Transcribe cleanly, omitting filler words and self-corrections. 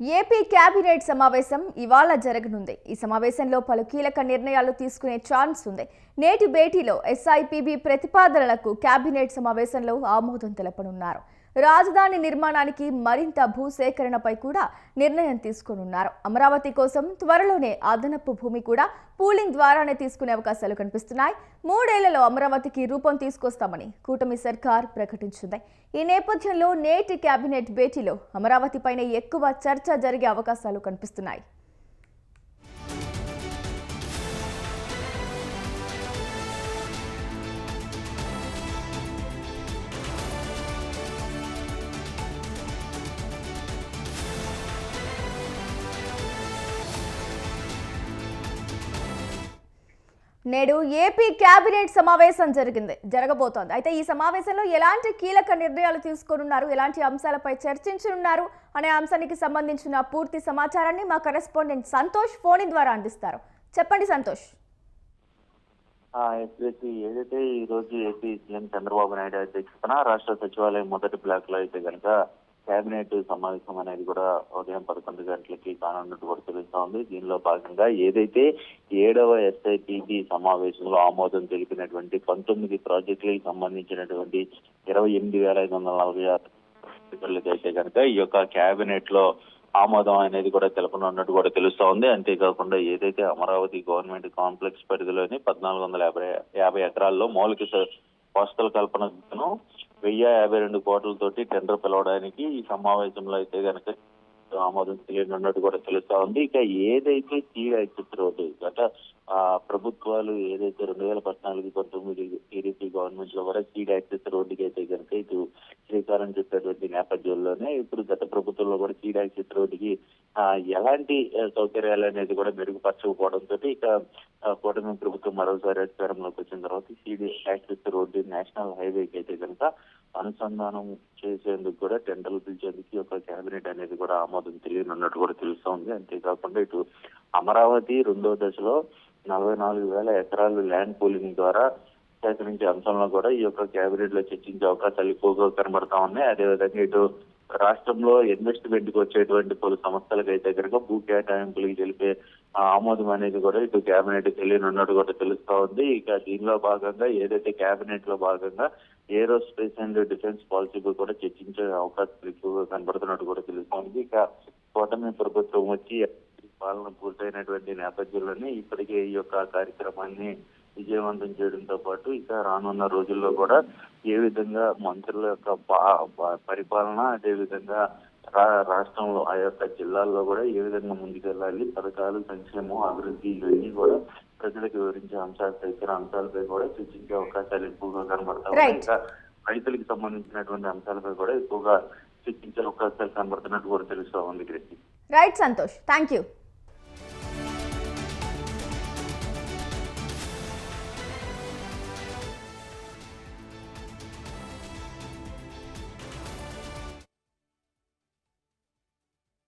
AP cabinet సమావేశం ఇవాళ జరగనుంది. ఈ సమావేశంలో పలు కీలక నిర్ణయాలు తీసుకునే ఛాన్స్ ఉంది. నేటి భేటీలో ఎస్ఐపిబి ప్రతిపాదనలకు కేబినెట్ సమావేశంలో ఆమోదం తెలపనున్నారు. రాజధాని నిర్మాణానికి మరింత భూసేకరణపై కూడా నిర్ణయం తీసుకోనున్నారు. అమరావతి కోసం త్వరలోనే అదనపు భూమి కూడా పూలింగ్ ద్వారానే తీసుకునే అవకాశాలు కనిపిస్తున్నాయి. 3 ఏళ్లలో అమరావతికి రూపం తీసుకొస్తామని కూటమి సర్కార్ ప్రకటించింది. ఈ నేపథ్యంలో నేటి కేబినెట్ భేటీలో అమరావతిపైనే ఎక్కువ చర్చ జరిగే అవకాశాలు కనిపిస్తున్నాయి. నేడు ఏపీ కేబినెట్ సమావేశం జరగబోతోంది. అయితే ఈ సమావేశంలో ఎలాంటి కీలక నిర్ణయాలు తీసుకోనున్నారు, ఎలాంటి అంశాలపై చర్చించనున్నారు అనే అంశానికి సంబంధించిన పూర్తి సమాచారాన్ని మా కరెస్పాండెంట్ సంతోష్ ఫోన్ ద్వారా అందిస్తారు. చెప్పండి సంతోష్. ఏదైతే ఈ రోజు ఏపీ సీఎం చంద్రబాబు నాయుడు అధ్యక్షతన రాష్ట్ర సచివాలయం మొదటి బ్లాక్ లో అయితే కనుక కేబినెట్ సమావేశం అనేది కూడా ఉదయం 11 గంటలకి కానున్నట్టు కూడా తెలుస్తా ఉంది. దీనిలో భాగంగా ఏదైతే 7వ ఎస్ఐపిబి సమావేశంలో ఆమోదం తెలిపినటువంటి 19 ప్రాజెక్టులకు సంబంధించినటువంటి 28,546 అయితే కనుక ఈ యొక్క కేబినెట్ లో ఆమోదం అనేది కూడా తెలపనున్నట్టు కూడా తెలుస్తా ఉంది. అంతేకాకుండా ఏదైతే అమరావతి గవర్నమెంట్ కాంప్లెక్స్ పరిధిలోని 1450 ఎకరాల్లో మౌలిక వసతుల కల్పనను 1052 కోట్లతోటి టెండర్ పిలవడానికి ఈ సమావేశంలో అయితే కనుక ఆమోదం తెలియనున్నట్టు కూడా తెలుస్తా ఉంది. ఇక ఏదైతే సీడ్ యాక్సెస్ రోడ్డు గత ప్రభుత్వాలు ఏదైతే 2014-19 టీడీపీ గవర్నమెంట్ లో కూడా సీడ్ యాక్సెస్ రోడ్డుకి అయితే కనుక ఇటు శ్రీకారం చుట్టేటువంటి నేపథ్యంలోనే ఇప్పుడు గత ప్రభుత్వంలో కూడా సీడ్ యాక్సెస్ రోడ్డుకి ఎలాంటి సౌకర్యాలు అనేది కూడా మెరుగుపరచకపోవడంతో ఇక కూటమి ప్రభుత్వం మరోసారి అధికారంలోకి వచ్చిన తర్వాత సీడ్ యాక్సెస్ రోడ్డు నేషనల్ హైవేకి అయితే కనుక అనుసంధానం చేసేందుకు కూడా టెండర్లు పిలిచేందుకు ఈ యొక్క కేబినెట్ అనేది కూడా ఆమోదం తెలియనున్నట్టు కూడా తెలుస్తా ఉంది. అంతేకాకుండా ఇటు అమరావతి 2వ దశలో 44,000 ఎకరాలు ల్యాండ్ పూలింగ్ ద్వారా సేకరించే అంశంలో కూడా ఈ యొక్క కేబినెట్ లో చర్చించే అవకాశాలు ఎక్కువగా కనబడతా ఉన్నాయి. అదేవిధంగా ఇటు రాష్ట్రంలో ఇన్వెస్ట్మెంట్ కి వచ్చేటువంటి పలు సంస్థలకు అయితే కనుక భూ కేటాయింపులకు తెలిపే ఆమోదం అనేది కూడా ఇటు కేబినెట్ తెలియనున్నట్టు కూడా తెలుస్తా ఉంది. ఇక దీనిలో భాగంగా ఏదైతే కేబినెట్ లో భాగంగా ఏరోస్పేస్ అండ్ డిఫెన్స్ పాలసీ కూడా చర్చించే అవకాశాలు ఎక్కువగా కనబడుతున్నట్టు కూడా తెలుస్తా ఉంది. ఇక కూటమి ప్రభుత్వం వచ్చి పాలన పూర్తయినటువంటి నేపథ్యంలోనే ఇప్పటికే ఈ యొక్క కార్యక్రమాన్ని విజయవంతం చేయడంతో పాటు ఇక రానున్న రోజుల్లో కూడా ఏ విధంగా మంత్రుల యొక్క పరిపాలన అదేవిధంగా రాష్ట్రంలో ఆ యొక్క జిల్లాల్లో కూడా ఏ విధంగా ముందుకెళ్ళాలి, పథకాలు, సంక్షేమం, అభివృద్ధి ఇవన్నీ కూడా ప్రజలకు వివరించే తదితర అంశాలపై కూడా చర్చించే అవకాశాలు ఎక్కువగా కనబడతాయి. ఇంకా రైతులకు సంబంధించినటువంటి అంశాలపై కూడా ఎక్కువగా చర్చించే అవకాశాలు కనబడుతున్నట్టు కూడా తెలుస్తా ఉంది. Right Santosh, thank you.